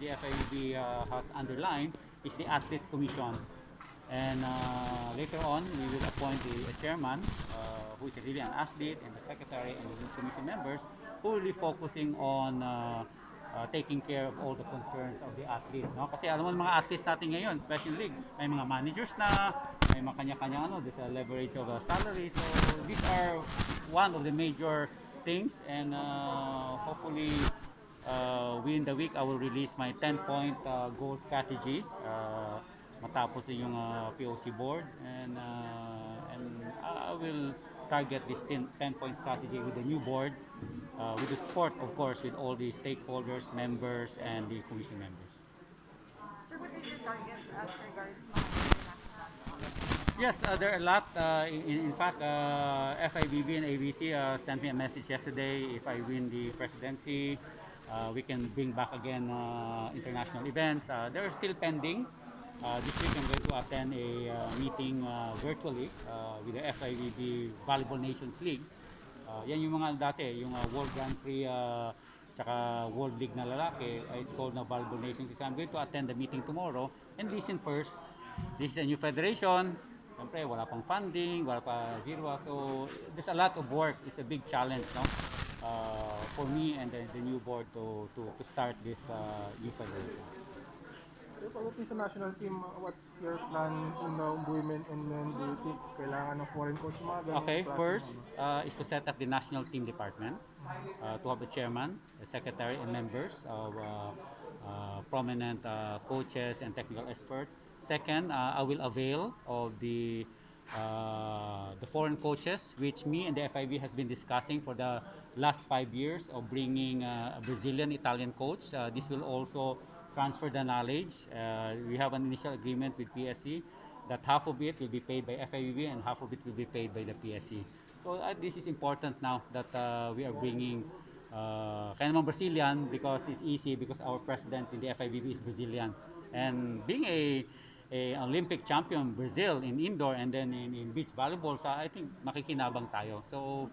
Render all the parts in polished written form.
the FIVB has underlined is the Athletes Commission. And later on, we will appoint a chairman who is really an athlete, and the secretary and the commission members who will be focusing on taking care of all the concerns of the athletes. No? Kasi alam mo mga athletes natin ngayon, especially league, may mga managers na, may mga kanya-kanya there's a leverage of a salary. So these are one of the major things, and hopefully within the week I will release my 10-point goal strategy. Matapos din yung POC board, and I will target this 10-point strategy with the new board, with the support of course with all the stakeholders, members, and the commission members. Sir, what is your targets as regards mga international? Yes, there are a lot. In fact, FIVB and ABC sent me a message yesterday. If I win the presidency, we can bring back again international events. They're still pending. This week I'm going to attend a meeting virtually with the FIVB Volleyball Nations League. Yan yung mga dati, yung World Grand Prix tsaka World League na lalaki, it's called na Volleyball Nations. So I'm going to attend the meeting tomorrow and listen first. This is a new federation. Siyempre, wala pang funding, wala pa zero. So there's a lot of work. It's a big challenge, no? For me and the new board to start this new federation. So pagdating sa national team, what's your plan in the women, and then do you think kailangan ng foreign coach mga ganun? Okay, first is to set up the national team department, to have the chairman, the secretary, and members of prominent coaches and technical experts. Second, I will avail of the foreign coaches, which me and the FIB has been discussing for the last 5 years of bringing a Brazilian Italian coach. This will also transfer the knowledge. We have an initial agreement with PSC that half of it will be paid by FIB and half of it will be paid by the PSC. So this is important now that we are bringing kaya naman Brazilian because it's easy, because our president in the FIVB is Brazilian, and being a Olympic champion Brazil in indoor and then in beach volleyball, so I think makikinabang tayo. So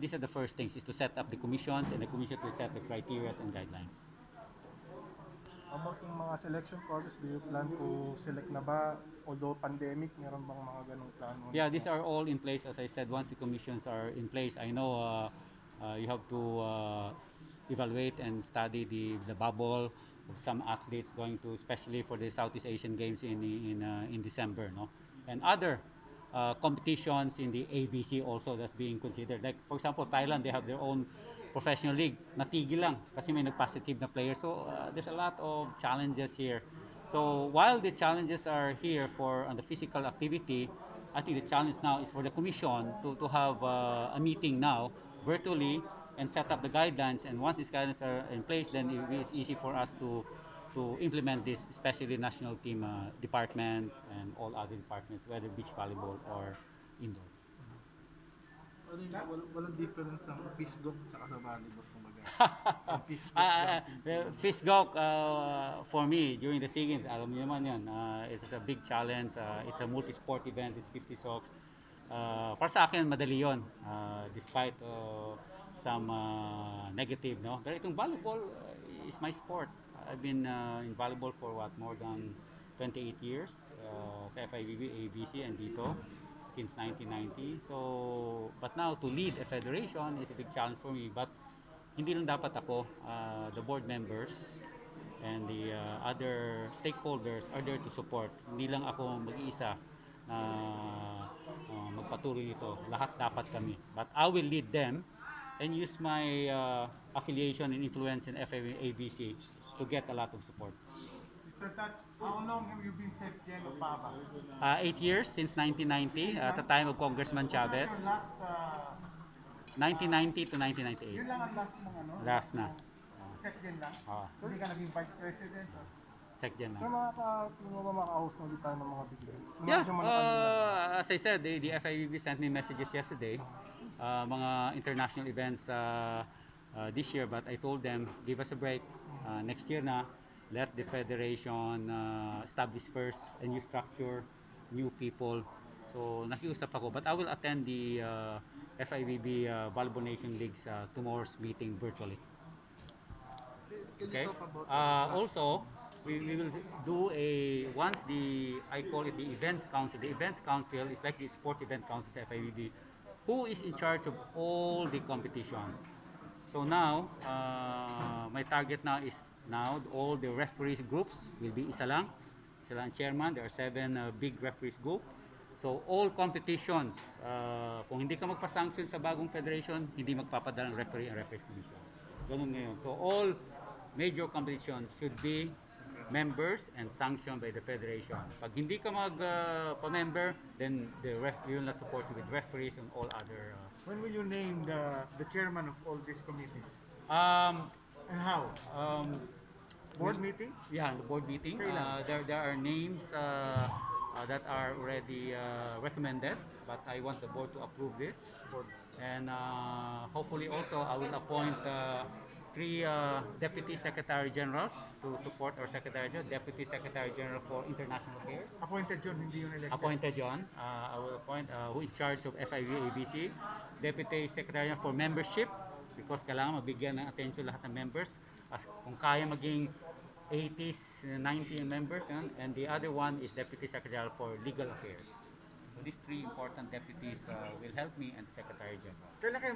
these are the first things, is to set up the commissions, and the commission will set the criteria and guidelines. About yung mga selection process, do you plan to select na ba? Although pandemic, meron bang mga ganong plano? Yeah, these are all in place. As I said, once the commissions are in place, I know you have to evaluate and study the bubble of some athletes going to, especially for the Southeast Asian Games in December, no, and other competitions in the ABC also that's being considered. Like for example, Thailand, they have their own professional league. Natigil lang kasi may nag-positive na player. So there's a lot of challenges here. So while the challenges are here for on the physical activity, I think the challenge now is for the commission to have a meeting now virtually and set up the guidelines. And once these guidelines are in place, then it is easy for us to implement this, especially national team department and all other departments, whether beach volleyball or indoor. Walang difference ang fish golf at sa volleyball, kumbaga. Fish golf for me during the SEA Games, alam niyo naman yan, it's a big challenge. It's a multi-sport event. It's 50 socs. Para sa akin, madali yun, despite some negative, no? Pero itong volleyball is my sport. I've been in volleyball for more than 28 years sa FIVB, ABC, and dito since 1990. So, but now to lead a federation is a big challenge for me. But hindi lang dapat ako, the board members and the other stakeholders are there to support. Hindi lang ako mag-iisa na magpatuloy nito. Lahat dapat kami. But I will lead them and use my affiliation and influence in FABC to get a lot of support. Mr. Tats, how long have you been Secretary of PABA? 8 years, since 1990, at the time of Congressman Chavez. Your last, 1990 to 1998. yun lang ang last mong ano? Last na. Secretary lang? Oo. Hindi ka naging Vice President? Second Sir, na. tingin mo ba maka-host mo dito ng mga big events? Yeah, as I said, the FIVB sent me messages yesterday, mga international events this year, but I told them, give us a break. Next year na, let the federation establish first a new structure, new people. So nakiusap ako, but I will attend the FIVB Volleyball Nation League's tomorrow's meeting virtually. Okay. Also, we will do once I call it the events council. The events council is like the sport event council sa FIVB, who is in charge of all the competitions. So now, my target now is all the referees groups will be isa lang chairman. There are 7 big referees group. So all competitions, kung hindi ka magpa-sanction sa bagong federation, hindi magpapadala ng referee and referees commission. Ganun ngayon. So all major competitions should be members and sanctioned by the federation. Pag hindi ka pa-member, then you will not support you with referees and all other. When will you name the chairman of all these committees? Um, And how? um, Board meeting? Yeah, the board meeting. Kailan? There are names that are already recommended, but I want the board to approve this. Board. And hopefully also I will appoint 3 deputy secretary generals to support our secretary general, deputy secretary general for international affairs. Appointed yun, hindi yun elected. Appointed John. I will appoint who is charge of FIV ABC, deputy secretary for membership, because kailangan mabigyan ng attention lahat ng members. Kung kaya maging 80s, 90 members, and the other one is deputy secretary for legal affairs. So these 3 important deputies will help me and the secretary general. Kailan kayo